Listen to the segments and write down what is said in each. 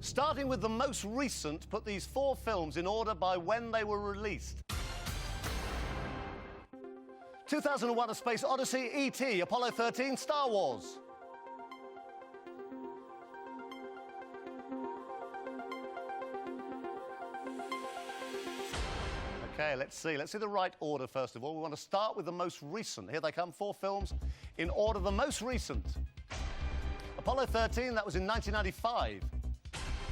Starting with the most recent, put these 4 films in order by when they were released. 2001: A Space Odyssey, E.T., Apollo 13, Star Wars. Okay, let's see the right order first of all. We want to start with the most recent. Here they come, 4 films in order. The most recent. Apollo 13, that was in 1995.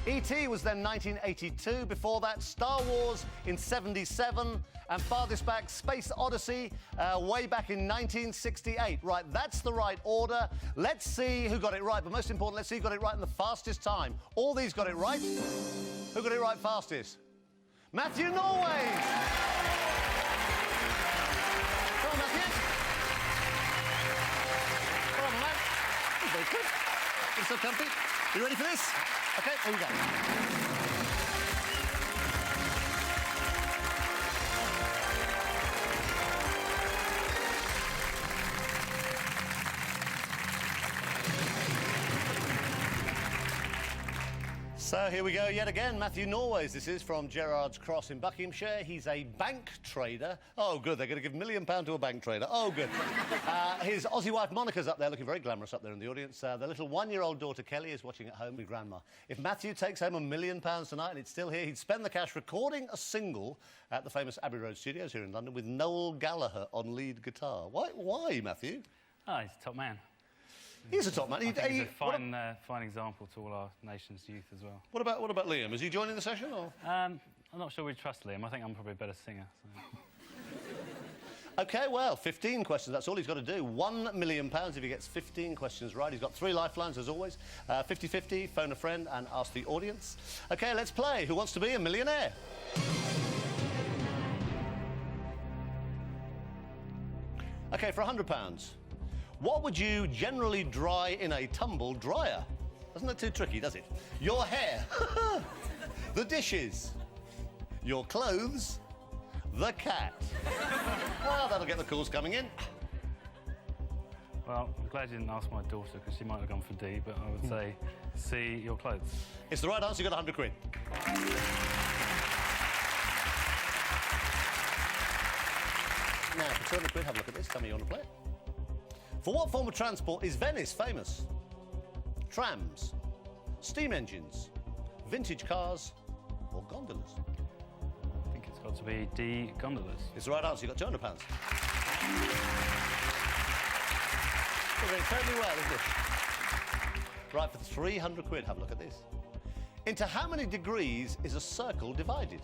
E.T. was then 1982. Before that, Star Wars in 77. And farthest back, Space Odyssey, way back in 1968. Right, that's the right order. Let's see who got it right. But most important, let's see who got it right in the fastest time. All these got it right. Who got it right fastest? Matthew Norways! Come on, Matthew. Come on, Matt. He's very quick. He's so comfy. You ready for this? OK, here we go. So here we go yet again. Matthew Norways. This is from Gerrard's Cross in Buckinghamshire. He's a bank trader. Oh, good. They're going to give £1 million to a bank trader. Oh, good. His Aussie wife Monica's up there, looking very glamorous up there in the audience. Their little 1-year-old daughter Kelly is watching at home with Grandma. If Matthew takes home £1 million tonight and it's still here, he'd spend the cash recording a single at the famous Abbey Road Studios here in London with Noel Gallagher on lead guitar. Why, Matthew? Oh, he's a top man. He's a top man. He's a fine example to all our nation's youth as well. What about Liam? Is he joining the session? Or? I'm not sure we'd trust Liam. I think I'm probably a better singer. So. OK, well, 15 questions. That's all he's got to do. £1 million if he gets 15 questions right. He's got 3 lifelines, as always. 50-50, phone a friend and ask the audience. OK, let's play. Who wants to be a millionaire? OK, for £100. What would you generally dry in a tumble dryer? Doesn't that too tricky, does it? Your hair, the dishes, your clothes, the cat. Well, that'll get the calls coming in. Well, I'm glad you didn't ask my daughter, because she might have gone for D, but I would say C, your clothes. It's the right answer. You got £100. Now, for £200, have a look at this. Tell me you want to play it. For what form of transport is Venice famous? Trams, steam engines, vintage cars, or gondolas? I think it's got to be D, gondolas. It's the right answer. You've got £200. You're doing fairly well, isn't it? Right, for £300, have a look at this. Into how many degrees is a circle divided?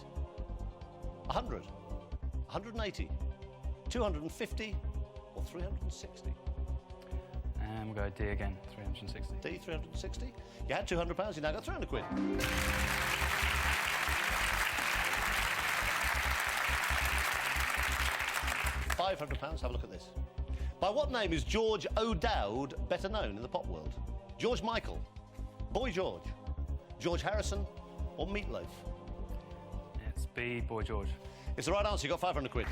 100, 180, 250, or 360? And we'll go D again, 360. D, 360. You had £200, you now got £300. £500, have a look at this. By what name is George O'Dowd better known in the pop world? George Michael, Boy George, George Harrison, or Meatloaf? It's B, Boy George. It's the right answer, you got £500.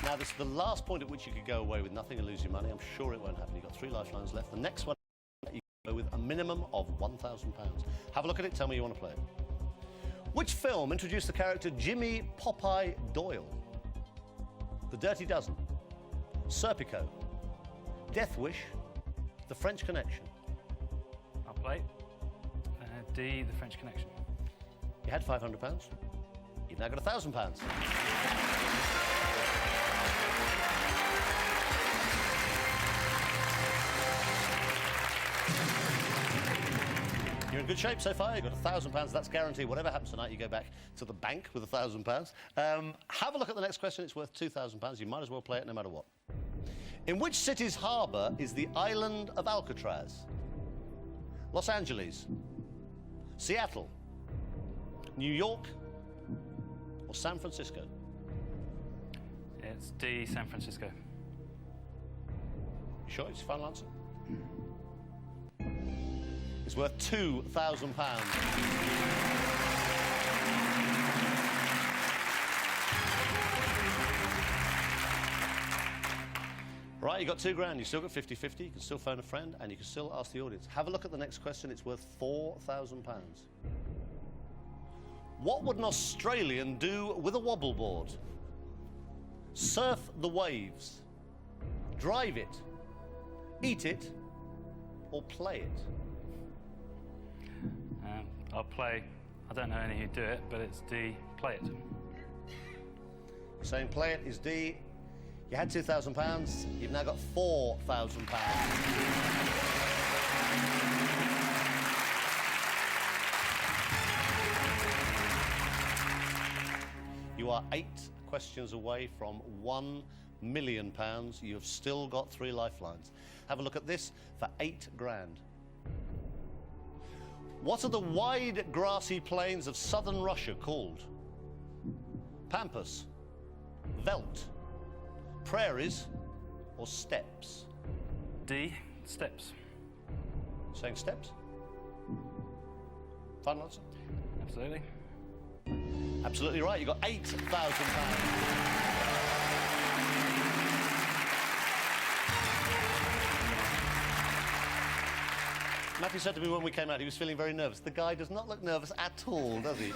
Now, this is the last point at which you could go away with nothing and lose your money. I'm sure it won't happen. You've got 3 lifelines left. The next one, you can go with a minimum of £1,000. Have a look at it. Tell me you want to play it. Which film introduced the character Jimmy Popeye Doyle? The Dirty Dozen, Serpico, Death Wish, The French Connection? I'll play. D, The French Connection. You had £500. You've now got £1,000. You're in good shape so far. You've got £1,000. That's guaranteed. Whatever happens tonight, you go back to the bank with £1,000. Have a look at the next question. It's worth £2,000. You might as well play it no matter what. In which city's harbour is the island of Alcatraz? Los Angeles, Seattle, New York, or San Francisco? It's D, San Francisco. You sure it's your final answer? It's worth £2,000. Right, you got £2 grand. You still got 50-50. You can still phone a friend, and you can still ask the audience. Have a look at the next question. It's worth £4,000. What would an Australian do with a wobble board? Surf the waves, drive it, eat it, or play it? I'll play. I don't know any who do it, but it's D. Play it. Saying play it is D. You had £2,000. You've now got £4,000. You are 8 questions away from £1 million. You have still got 3 lifelines. Have a look at this for £8 grand. What are the wide grassy plains of southern Russia called? Pampas, veldt, prairies, or steppes? D. Steps. Saying steppes? Final answer? Absolutely. Absolutely right. You got £8,000. Matthew said to me when we came out, he was feeling very nervous. The guy does not look nervous at all, does he?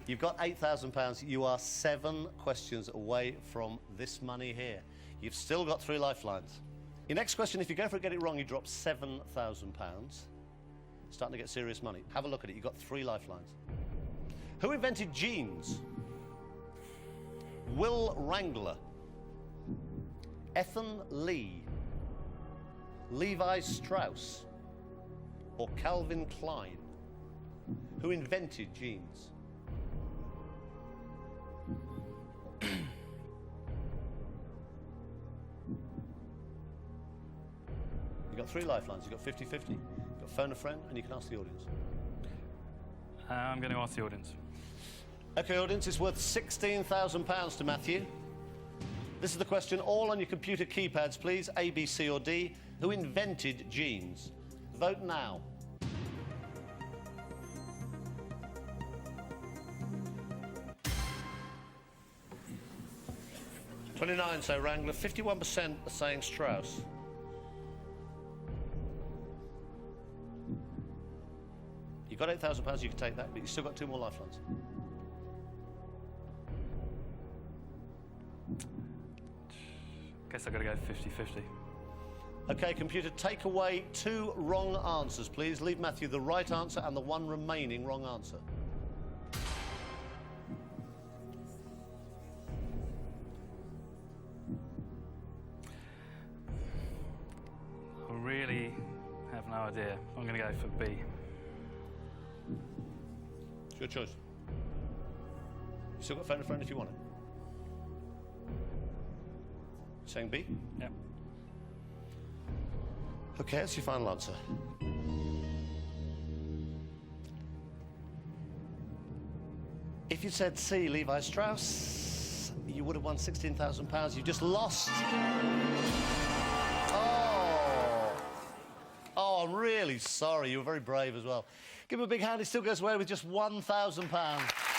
You've got £8,000. You are 7 questions away from this money here. You've still got 3 lifelines. Your next question, if you go for it, get it wrong, you drop £7,000. Starting to get serious money. Have a look at it. You've got 3 lifelines. Who invented jeans? Will Wrangler, Ethan Lee, Levi Strauss, or Calvin Klein? Who invented jeans? You've got 3 lifelines. You've got 50-50. You've got phone a friend, and you can ask the audience. I'm going to ask the audience. OK, audience, it's worth £16,000 to Matthew. This is the question, all on your computer keypads, please. A, B, C, or D. Who invented jeans? Vote now. (29) say Wrangler, 51% are saying Strauss. You've got £8,000, you can take that, but you've still got 2 more lifelines. Guess I've got to go 50-50. OK, computer, take away 2 wrong answers, please. Leave Matthew the right answer and the 1 remaining wrong answer. I really have no idea. I'm going to go for B. It's your choice. You've still got phone a friend if you want it. Saying B? Yep. OK, that's your final answer. If you said C, Levi Strauss, you would have won £16,000. You've just lost. Oh, I'm really sorry. You were very brave as well. Give him a big hand. He still goes away with just £1,000.